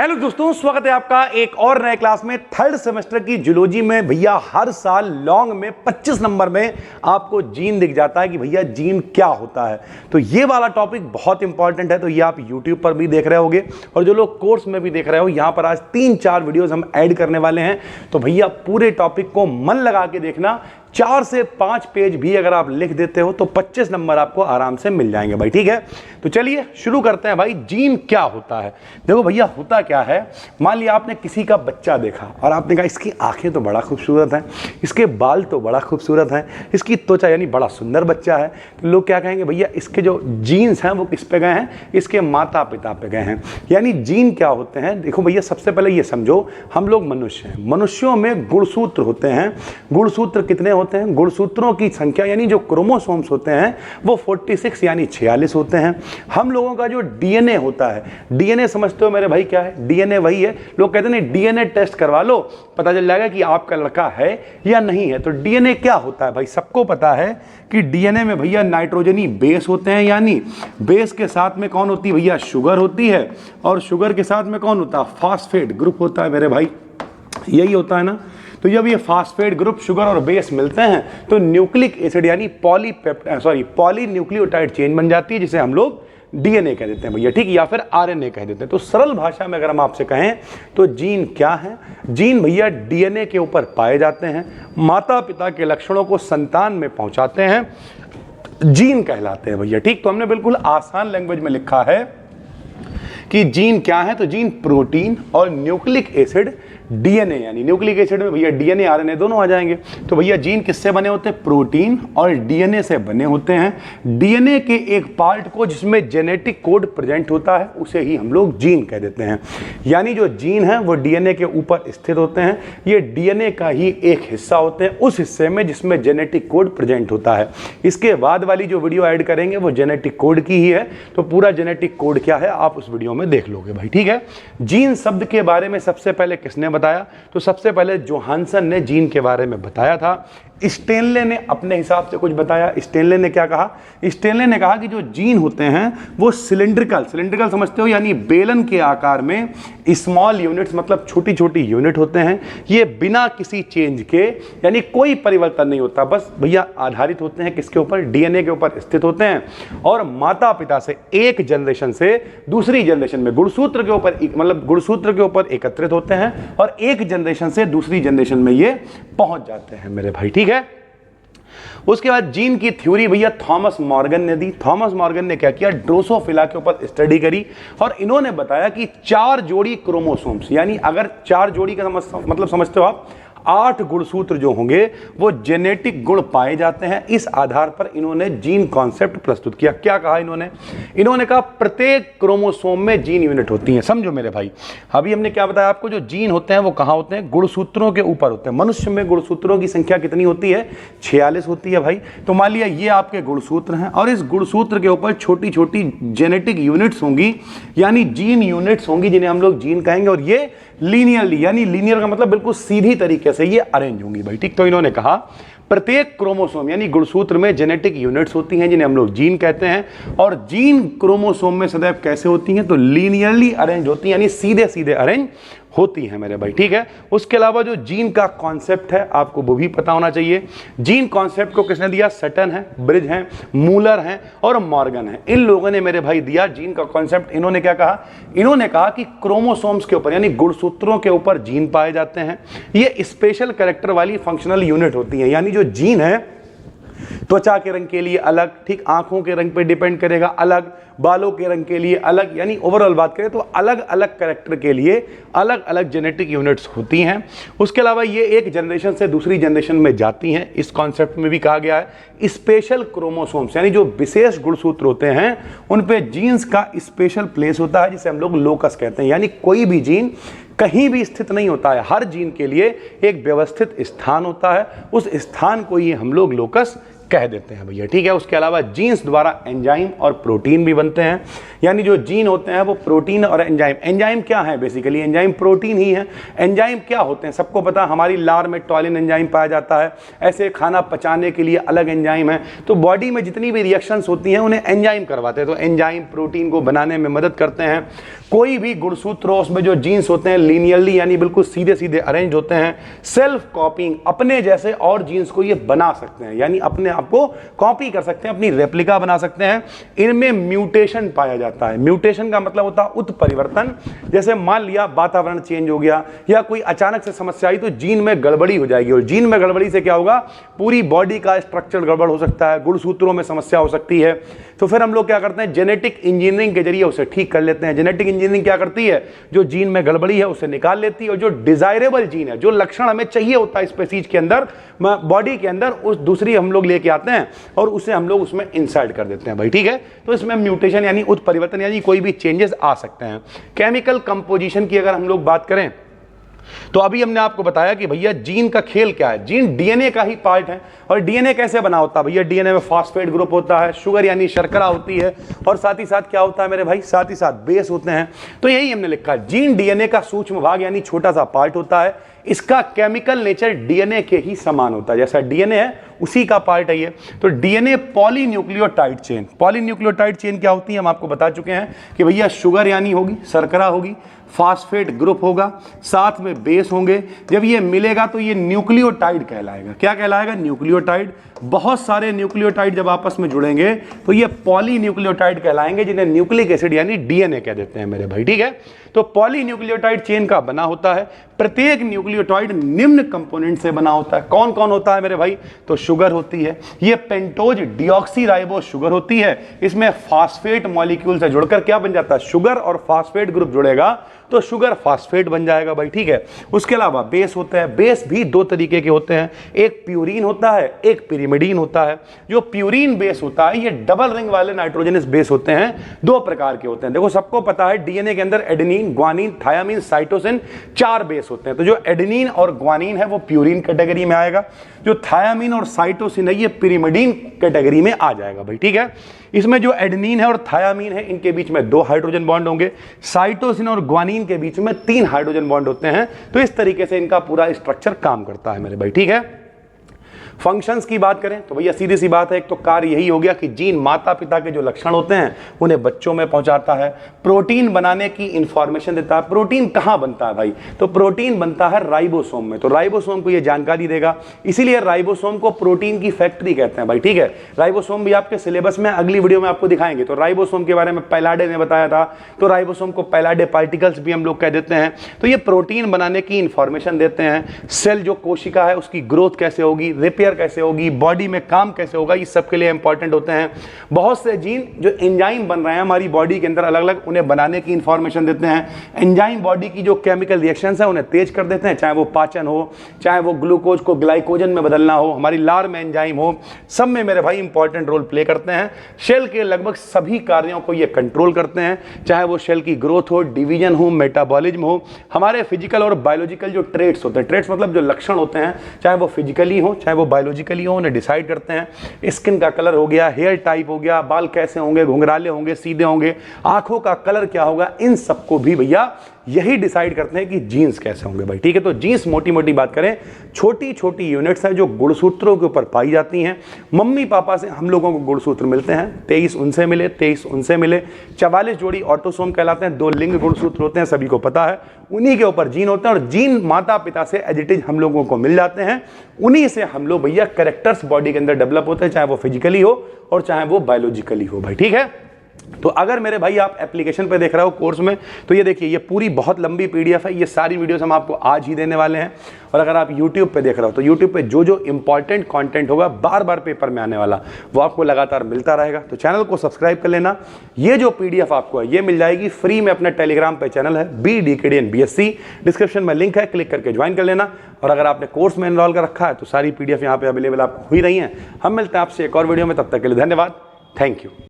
Hello दोस्तों, स्वागत है आपका एक और नए क्लास में। थर्ड सेमेस्टर की जूलॉजी में भैया हर साल लॉन्ग में 25 नंबर में आपको जीन दिख जाता है कि भैया जीन क्या होता है। तो ये वाला टॉपिक बहुत इंपॉर्टेंट है। तो ये आप यूट्यूब पर भी देख रहे होगे और जो लोग कोर्स में भी देख रहे हो, यहाँ पर आज 3-4 वीडियोस हम ऐड करने वाले हैं। तो भैया पूरे टॉपिक को मन लगा के देखना। 4 से 5 पेज भी अगर आप लिख देते हो तो 25 नंबर आपको आराम से मिल जाएंगे भाई। ठीक है, तो चलिए शुरू करते हैं भाई। जीन क्या होता है? देखो भैया, होता क्या है, मान लिया आपने किसी का बच्चा देखा और आपने कहा इसकी आंखें तो बड़ा खूबसूरत हैं, इसके बाल तो बड़ा खूबसूरत हैं, इसकी त्वचा यानी बड़ा सुंदर बच्चा है। तो लोग क्या कहेंगे, भैया इसके जो जीन्स हैं वो किस पे गए हैं? इसके माता पिता पे गए हैं। यानी जीन क्या होते हैं? देखो भैया, सबसे पहले ये समझो, हम लोग मनुष्य हैं, मनुष्यों में गुणसूत्र होते हैं। गुणसूत्र कितने होते हैं? गुणसूत्रों की संख्या यानी जो क्रोमोसोम्स होते हैं वो 46 यानी 46 होते हैं। हम लोगों का जो डीएनए होता है, डीएनए समझते हो मेरे भाई क्या है? डीएनए वही है, लोग कहते हैं डीएनए टेस्ट करवा लो, पता चल जाएगा कि आपका लड़का है या नहीं है। तो डीएनए क्या होता है भाई? सबको पता है कि डीएनए में भैया नाइट्रोजनी बेस होते हैं, यानी बेस के साथ में कौन होती है भैया? शुगर होती है, और शुगर के साथ में कौन होता है? फास्फेट ग्रुप होता है मेरे भाई। यही होता है ना। तो जब ये फास्फेट ग्रुप, शुगर और बेस मिलते हैं तो न्यूक्लिक एसिड यानी पॉलीन्यूक्लियोटाइड चेन बन जाती है, जिसे हम लोग डीएनए कह देते हैं भैया। ठीक, या फिर आरएनए कह देते हैं। तो सरल भाषा में अगर हम आपसे कहें तो जीन क्या है? जीन भैया डीएनए के ऊपर पाए जाते हैं, माता पिता के लक्षणों को संतान में पहुंचाते हैं, जीन कहलाते हैं भैया। ठीक, तो हमने बिल्कुल आसान लैंग्वेज में लिखा है कि जीन क्या है। तो जीन प्रोटीन और न्यूक्लिक एसिड डीएनए, यानी न्यूक्लिक एसिड में भैया डीएनए आरएनए दोनों आ जाएंगे। तो भैया जीन किससे बने होते हैं? प्रोटीन और डीएनए से बने होते हैं। डीएनए के एक पार्ट को जिसमें जेनेटिक कोड प्रेजेंट होता है उसे ही हम लोग जीन कह देते हैं। यानी जो जीन है वो डीएनए के ऊपर स्थित होते हैं, ये डीएनए का ही एक हिस्सा होते हैं, उस हिस्से में जिसमें जेनेटिक कोड प्रेजेंट होता है। इसके बाद वाली जो वीडियो ऐड करेंगे वो जेनेटिक कोड की ही है। तो पूरा जेनेटिक कोड क्या है आप उस वीडियो में देख लोगे भाई। ठीक है, जीन शब्द के बारे में सबसे पहले किसने बताया? तो सबसे पहले जोहानसन ने जीन के बारे में बताया था। स्टेनले ने अपने हिसाब से कुछ बताया। स्टेनले ने क्या कहा? स्टेनले ने कहा कि जो जीन होते हैं वो सिलिंड्रिकल समझते हो, यानी बेलन के आकार में स्मॉल यूनिट्स, मतलब छोटी छोटी यूनिट होते हैं। ये बिना किसी चेंज के, यानी कोई परिवर्तन नहीं होता, बस भैया आधारित होते हैं किसके ऊपर? डीएनए के ऊपर स्थित होते हैं, और माता पिता से एक जनरेशन से दूसरी जनरेशन में गुणसूत्र के ऊपर, मतलब गुणसूत्र के ऊपर एकत्रित होते हैं और एक जनरेशन से दूसरी जनरेशन में ये पहुंच जाते हैं मेरे भाई। ठीक है, उसके बाद जीन की थ्योरी भैया थॉमस मॉर्गन ने दी। थॉमस मॉर्गन ने क्या किया? ड्रोसोफिला के ऊपर स्टडी करी और इन्होंने बताया कि 4 जोड़ी क्रोमोसोम्स, यानी अगर 4 जोड़ी का मतलब समझते हो आप, 8 गुणसूत्र जो होंगे वो जेनेटिक गुण पाए जाते हैं। इस आधार पर इन्होंने जीन कॉन्सेप्ट प्रस्तुत किया। क्या कहा इन्होंने कहा प्रत्येक क्रोमोसोम में जीन यूनिट होती हैं। समझो मेरे भाई, अभी हमने क्या बताया आपको? जो जीन होते हैं वो कहाँ होते हैं? गुणसूत्रों के ऊपर होते हैं। मनुष्य में गुणसूत्रों की संख्या कितनी होती है? 46 होती है भाई। तो मान लिया ये आपके गुणसूत्र हैं और इस गुणसूत्र के ऊपर छोटी छोटी जेनेटिक यूनिट्स होंगी, यानी जीन यूनिट्स होंगी, जिन्हें हम लोग जीन कहेंगे। और ये लीनियरली, यानी लीनियर का मतलब बिल्कुल सीधी तरीके से ये अरेंज होंगी भाई। ठीक, तो इन्होंने कहा प्रत्येक क्रोमोसोम यानी गुणसूत्र में जेनेटिक यूनिट्स होती हैं, जिन्हें हम लोग जीन कहते हैं। और जीन क्रोमोसोम में सदैव कैसे होती हैं? तो लीनियरली अरेंज होती हैं, यानी सीधे सीधे अरेंज होती हैं मेरे भाई। ठीक है, उसके अलावा जो जीन का कॉन्सेप्ट है आपको वो भी पता होना चाहिए। जीन कॉन्सेप्ट को किसने दिया? सटन है, ब्रिज हैं, मूलर हैं और मॉर्गन है। इन लोगों ने मेरे भाई दिया जीन का कॉन्सेप्ट। इन्होंने क्या कहा? इन्होंने कहा कि क्रोमोसोम्स के ऊपर, यानी गुणसूत्रों के ऊपर जीन पाए जाते हैं। ये स्पेशल कैरेक्टर वाली फंक्शनल यूनिट होती हैं, यानी जो जीन है त्वचा के रंग के लिए अलग, ठीक, आंखों के रंग पे डिपेंड करेगा अलग, बालों के रंग के लिए अलग, यानी ओवरऑल बात करें तो अलग अलग कैरेक्टर के लिए अलग अलग जेनेटिक यूनिट्स होती हैं। उसके अलावा ये एक जनरेशन से दूसरी जनरेशन में जाती हैं। इस कॉन्सेप्ट में भी कहा गया है स्पेशल क्रोमोसोम्स, यानी जो विशेष गुणसूत्र होते हैं उन पे जीन्स का स्पेशल प्लेस होता है, जिसे हम लोग लोकस कहते हैं। यानी कोई भी जीन कहीं भी स्थित नहीं होता है, हर जीन के लिए एक व्यवस्थित स्थान होता है, उस स्थान को ही हम लोग लोकस कह देते हैं भैया, ठीक है। उसके अलावा जीन्स द्वारा एंजाइम और प्रोटीन भी बनते हैं, यानी जो जीन होते हैं वो प्रोटीन और एंजाइम। एंजाइम क्या है? बेसिकली एंजाइम प्रोटीन ही है। एंजाइम क्या होते हैं? सबको पता, हमारी लार में टॉलिन एंजाइम पाया जाता है, ऐसे खाना पचाने के लिए अलग एंजाइम है। तो बॉडी में जितनी भी रिएक्शंस होती हैं उन्हें एंजाइम करवाते हैं। तो एंजाइम प्रोटीन को बनाने में मदद करते हैं। कोई भी गुणसूत्र हो उसमें जो जीन्स होते हैं लीनियरली यानी बिल्कुल सीधे सीधे अरेंज होते हैं। सेल्फ कॉपिंग, अपने जैसे और जीन्स को ये बना सकते हैं, यानी अपने आप को कॉपी कर सकते हैं, अपनी रेप्लिका बना सकते हैं। इनमें म्यूटेशन पाया जाता है। म्यूटेशन का मतलब होता है उत्परिवर्तन। जैसे मान लिया वातावरण चेंज हो गया या कोई अचानक से समस्या आई तो जीन में गड़बड़ी हो जाएगी, और जीन में गड़बड़ी से क्या होगा? पूरी बॉडी का स्ट्रक्चर गड़बड़ हो सकता है, गुणसूत्रों में समस्या हो सकती है। तो फिर हम लोग क्या करते हैं? जेनेटिक इंजीनियरिंग के जरिए उसे ठीक कर लेते हैं। जेनेटिक इंजीनियरिंग क्या करती है? जो जीन में गड़बड़ी है उसे निकाल लेती है, और जो डिजायरेबल जीन है, जो लक्षण हमें चाहिए होता है स्पीशीज के अंदर, बॉडी के अंदर, उस दूसरी हम लोग लेके आते हैं और उसे हम लोग उसमें इंसर्ट कर देते हैं भाई, ठीक है। तो इसमें म्यूटेशन यानी उत्परिवर्तन यानी कोई भी चेंजेस आ सकते हैं। केमिकल कंपोजिशन की अगर हम लोग बात करें तो अभी हमने आपको बताया कि भैया जीन का खेल क्या है। जीन डीएनए का ही पार्ट है। और डीएनए कैसे बना होता है भैया? डीएनए में फॉस्फेट ग्रुप होता है, शुगर यानी शर्करा होती है, और साथ ही साथ क्या होता है मेरे भाई? साथ ही साथ बेस होते हैं। तो यही हमने लिखा है, जीन डीएनए का सूक्ष्म भाग यानी छोटा सा पार्ट होता है। इसका केमिकल नेचर डीएनए के ही समान होता है, जैसा डीएनए है उसी का पार्ट है ये। तो DNA polynucleotide chain. Polynucleotide chain क्या होती है? हम आपको बता चुके हैं कि भैया शुगर यानी होगी, शर्करा होगी, फॉस्फेट ग्रुप होगा, साथ में बेस होंगे। जब ये मिलेगा तो ये न्यूक्लियोटाइड कहलाएगा। क्या कहलाएगा? न्यूक्लियोटाइड। बहुत सारे न्यूक्लियोटाइड जब आपस में जुड़ेंगे तो ये पॉलीन्यूक्लियोटाइड कहलाएंगे, जिन्हें न्यूक्लिक एसिड यानी डीएनए कह देते हैं मेरे भाई, ठीक है। तो पॉलीन्यूक्लियोटाइड चेन का बना होता है। प्रत्येक न्यूक्लियोटाइड निम्न कंपोनेंट से बना होता है। कौन कौन होता है मेरे भाई? तो शुगर होती है, ये पेंटोज डिऑक्सीराइबोस शुगर होती है। इसमें फॉस्फेट मॉलिक्यूल से जुड़कर क्या बन जाता है? शुगर और फॉस्फेट ग्रुप जुड़ेगा तो शुगर फॉस्फेट बन जाएगा भाई, ठीक है। उसके अलावा बेस होते हैं। बेस भी दो तरीके के होते हैं, एक प्यूरीन होता है, एक पिरिमिडीन होता है। जो प्यूरीन बेस होता है ये डबल रिंग वाले नाइट्रोजनस बेस होते हैं, दो प्रकार के होते हैं। देखो सबको पता है डीएनए के अंदर adenine, guanine, thiamine, cytosine 4 base होते हैं। तो जो एडेनिन और ग्वानिन है वो प्यूरीन कैटेगरी में आएगा, जो थायामीन और साइटोसिन है ये पिरिमिडीन कैटेगरी में आ जाएगा भाई, ठीक है। इसमें जो एडेनिन है और थायामीन है इनके बीच में 2 हाइड्रोजन बॉन्ड होंगे, साइटोसिन और ग्वानिन के बीच में 3 हाइड्रोजन बॉन्ड होते हैं। तो इस तरीके से इनका पूरा स्ट्रक्चर काम करता है मेरे भाई, ठीक है। फंक्शंस की बात करें तो भैया सीधी सी बात है, एक तो कार्य यही हो गया कि जीन माता पिता के जो लक्षण होते हैं उन्हें बच्चों में पहुंचाता है, प्रोटीन बनाने की इंफॉर्मेशन देता है। प्रोटीन कहां बनता है भाई? तो प्रोटीन बनता है राइबोसोम में। तो राइबोसोम को ये जानकारी देगा, इसीलिए राइबोसोम को प्रोटीन की फैक्ट्री कहते हैं भाई, ठीक है। राइबोसोम भी आपके सिलेबस में अगली वीडियो में आपको दिखाएंगे। तो राइबोसोम के बारे में पैलाडे ने बताया था, तो राइबोसोम को पैलाडे पार्टिकल्स भी हम लोग कह देते हैं। तो ये प्रोटीन बनाने की इंफॉर्मेशन देते हैं। सेल जो कोशिका है उसकी ग्रोथ कैसे होगी, रिपेयर कैसे होगी, बॉडी में काम कैसे होगा, ये सब के लिए इंपॉर्टेंट होते हैं। बहुत से जीन जो एंजाइम बन रहे हैं हमारी बॉडी के अंदर अलग अलग, उन्हें बनाने की इंफॉर्मेशन देते हैं। एंजाइम बॉडी की जो केमिकल रिएक्शंस है उन्हें तेज कर देते हैं, चाहे वो पाचन हो, चाहे वो ग्लूकोज को ग्लाइकोजन में बदलना हो, हमारी लार में एंजाइम हो, सब में मेरे भाई इंपॉर्टेंट रोल प्ले करते हैं। सेल के लगभग सभी कार्यों को ये कंट्रोल करते हैं, चाहे वो सेल की ग्रोथ हो, डिवीजन हो, मेटाबॉलिज्म हो, हमारे फिजिकल और बायोलॉजिकल जो ट्रेट्स होते हैं, ट्रेट्स मतलब जो लक्षण होते हैं, चाहे वो फिजिकली हो चाहे वो बायोलॉजिकली हो, उन्हें डिसाइड करते हैं। स्किन का कलर हो गया, हेयर टाइप हो गया, बाल कैसे होंगे, घुंघराले होंगे, सीधे होंगे, आंखों का कलर क्या होगा, इन सबको भी भैया यही डिसाइड करते हैं कि जीन्स कैसे होंगे भाई, ठीक है। तो जीन्स मोटी मोटी बात करें, छोटी छोटी यूनिट्स हैं जो गुणसूत्रों के ऊपर पाई जाती हैं। मम्मी पापा से हम लोगों को गुणसूत्र मिलते हैं, 23 उनसे मिले, 23 उनसे मिले, 44 जोड़ी ऑटोसोम कहलाते हैं, 2 लिंग गुणसूत्र होते हैं, सभी को पता है। उन्हीं के ऊपर जीन होते हैं और जीन माता पिता से एज इट इज हम लोगों को मिल जाते हैं। उन्हीं से हम लोग भैया कैरेक्टर्स बॉडी के अंदर डेवलप होते हैं, चाहे वो फिजिकली हो और चाहे वो बायोलॉजिकली हो भाई, ठीक है। तो अगर मेरे भाई आप एप्लीकेशन पे देख रहे हो कोर्स में, तो ये देखिए ये पूरी बहुत लंबी पीडीएफ है, ये सारी वीडियोस हम आपको आज ही देने वाले हैं। और अगर आप यूट्यूब पे देख रहे हो तो यूट्यूब पे जो जो इंपॉर्टेंट कंटेंट होगा बार बार पेपर में आने वाला, वो आपको लगातार मिलता रहेगा। तो चैनल को सब्सक्राइब कर लेना। ये जो पीडीएफ आपको है ये मिल जाएगी फ्री में, अपने टेलीग्राम पे चैनल है BDKDN BSc, डिस्क्रिप्शन में लिंक है, क्लिक करके ज्वाइन कर लेना। और अगर आपने कोर्स में एनरोल कर रखा है तो सारी पीडीएफ यहाँ पे अवेलेबल आपको हुई रही है। हम मिलते हैं आपसे एक और वीडियो में, तब तक के लिए धन्यवाद, थैंक यू।